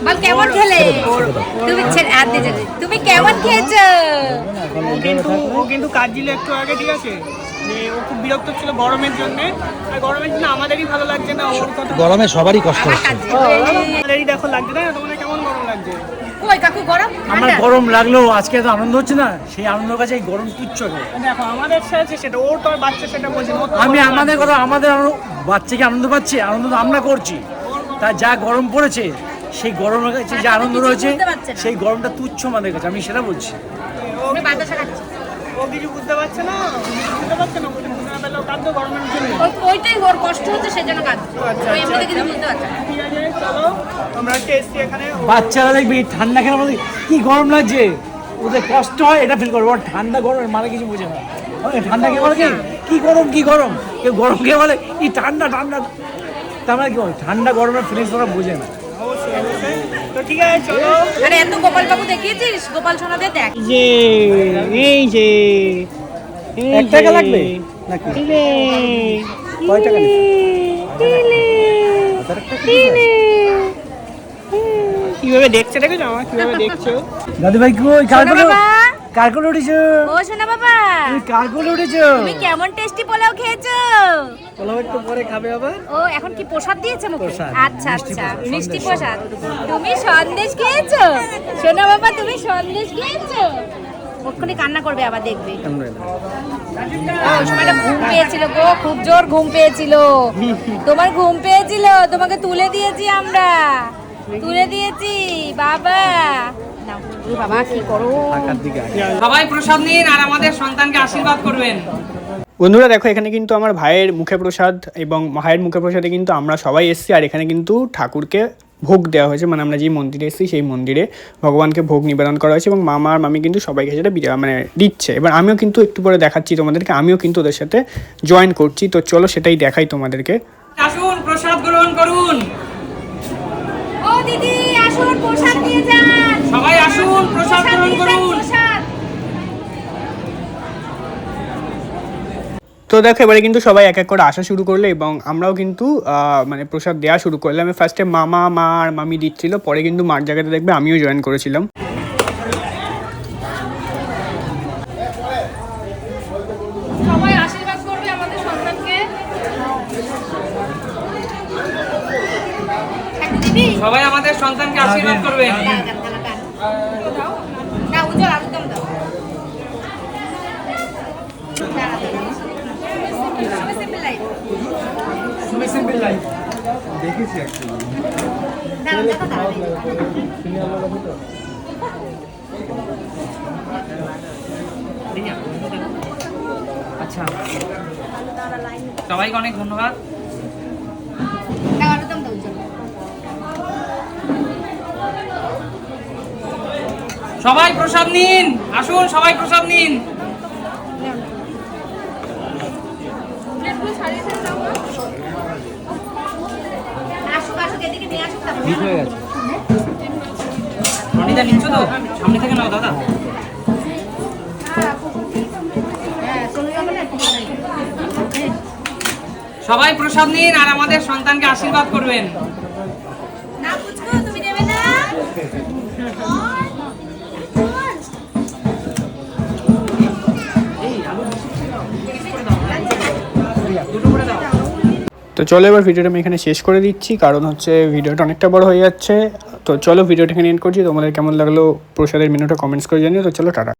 বল কেমন খেলে তুমি কেমন খেয়েছো? ও কিন্তু কাজ দিল একটু আগে, ঠিক আছে, যে ও খুব বিরক্ত ছিল গরমের জন্য, আর গরমের জন্য আমাদেরই ভালো লাগছে না, ওর কথা গরমে সবারই কষ্ট হচ্ছে। আমাদেরই দেখো লাগছে না, তোমাদের কেমন গরম লাগছে? কই কাকু গরম? আমার গরম লাগলেও আজকে তো আনন্দ হচ্ছে না, সেই আনন্দের কাছে এই গরম তুচ্ছ। দেখো আমাদের সাথে সেটা, ওর তো বাচ্চা সেটা বলছে, আমি আমাদের কথা, আমাদের বাচ্চাকে আনন্দ পাচ্ছে, আনন্দ তো আমরা করছি। তা যা গরম পড়েছে, সেই গরমের কাছে যে আনন্দ রয়েছে, সেই গরমটা তুচ্ছ আমাদের কাছে, আমি সেটা বলছি। ও কিছু বুঝতে পারছে না, বুঝতে পারছে না, বুঝতে না পারলে ও কাঁদতো গরমের জন্য। ওইটাই ওর কষ্ট হচ্ছে, সেজন্য কাঁদছে। ও এমনিতে কিছু বুঝতে পারছে না। ঠিক আছে, চলো আমরা এসছি এখানে। বাচ্চারা দেখবি ঠান্ডা খেলে বলে কি গরম লাগছে, ওদের কষ্ট হয়, এটা ফিল করবো। ঠান্ডা গরমের মানে কিছু বোঝে না। ঠান্ডা কে বলে কি গরম, কি গরম, কেউ গরম কে বলে কি ঠান্ডা, ঠান্ডা। তার মানে কি বলে ঠান্ডা গরমের ফিলিংস ওরা বোঝে না। অবশ্যই অবশ্যই। তো ঠিক আছে চলো। আরে এত গোপাল বাবু দেখিয়েছিস? গোপাল সোনাদের দেখ। এই যে 1 টাকা লাগবে নাকি? কয় টাকা নিবে? কিভাবে দেখছে, দেখেছো আমার কিভাবে দেখছো? দাদু ভাই কই কার কোলে উঠেছো? ও সোনা বাবা, তুমি কার কোলে উঠেছো? তুমি কেমন টেস্টি পোলাও খেয়েছো? পোলাও একটু পরে খাবে আবার। ও এখন কি প্রসাদ দিয়েছে মুখে? প্রসাদ, আচ্ছা মিষ্টি আচ্ছা, প্রসাদ, মিষ্টি সন্দেশ। প্রসাদ। তুমি সন্দেশ খেয়েছো? সোনা বাবা তুমি সন্দেশ খেয়েছো? ওখানে কান্না করবে আবার, দেখবে। ও সময়টা ঘুম পেয়েছিল গো, খুব জোর ঘুম পেয়েছিল। তোমার ঘুম পেয়েছিল, তোমাকে তুলে দিয়েছি আমরা, তুলে দিয়েছি বাবা। নাও, ওরে বাবা কি করো? সবাই প্রসাদ নিন আর আমাদের সন্তানকে আশীর্বাদ করবেন। বন্ধুরা দেখো, এখানে কিন্তু আমার ভাইয়ের মুখে প্রসাদ এবং মায়ের মুখে প্রসাদে কিন্তু আমরা সবাই এসেছি, আর এখানে কিন্তু ঠাকুরকে ভোগ দেওয়া হয়েছে, মানে আমরা যে মন্দিরে এসেছি সেই মন্দিরে ভগবানকে ভোগ নিবেদন করা হয়েছে, এবং মামা আর মামি কিন্তু সবাইকে সেটা মানে দিচ্ছে। এবার আমিও কিন্তু একটু পরে দেখাচ্ছি তোমাদেরকে, আমিও কিন্তু ওদের সাথে জয়েন করছি। তো চলো সেটাই দেখাই তোমাদেরকে। আসুন প্রসাদ গ্রহণ করুন। ও দিদি আসুন, প্রসাদ নিয়ে যান। সবাই আসুন প্রসাদ গ্রহণ করুন। তো দেখো এবারে কিন্তু সবাই এক এক করে আসা শুরু করলো, এবং আমরাও কিন্তু মানে প্রসাদ দেওয়া শুরু করলাম। ফার্স্টে মামা, মা আর মামি দিচ্ছিল, পরে কিন্তু মার জায়গাতে দেখবে আমিও জয়েন করেছিলাম। সবাই আশীর্বাদ করবে আমাদের সন্তানকে। সবাই আমাদের সন্তানকে আশীর্বাদ করবেন। না উজ্জ্বল আলুদম দাও। দেখেছি অ্যাকচুয়ালি। আচ্ছা, সবাইকে অনেক ধন্যবাদ। সবাই প্রসাদ নিন, আসুন সবাই প্রসাদ নিন। ঠিক হয়ে গেছে। রনিদা নিচ্ছ তো? সামনে থেকে নাও দাদা। সবাই প্রসাদ নিন আর আমাদের সন্তানকে আশীর্বাদ করবেন। না পুচকু তুমি দেবে না? তো চলো এবার ভিডিওটা আমি এখানে শেষ করে দিচ্ছি, কারণ হচ্ছে ভিডিওটা অনেকটা বড় হয়ে যাচ্ছে। তো চলো ভিডিওটা এখানে এন্ড করছি। তোমাদের কেমন লাগলো প্রসাদের মেনুটা কমেন্টস করে জানিও। তো চলো টাটা।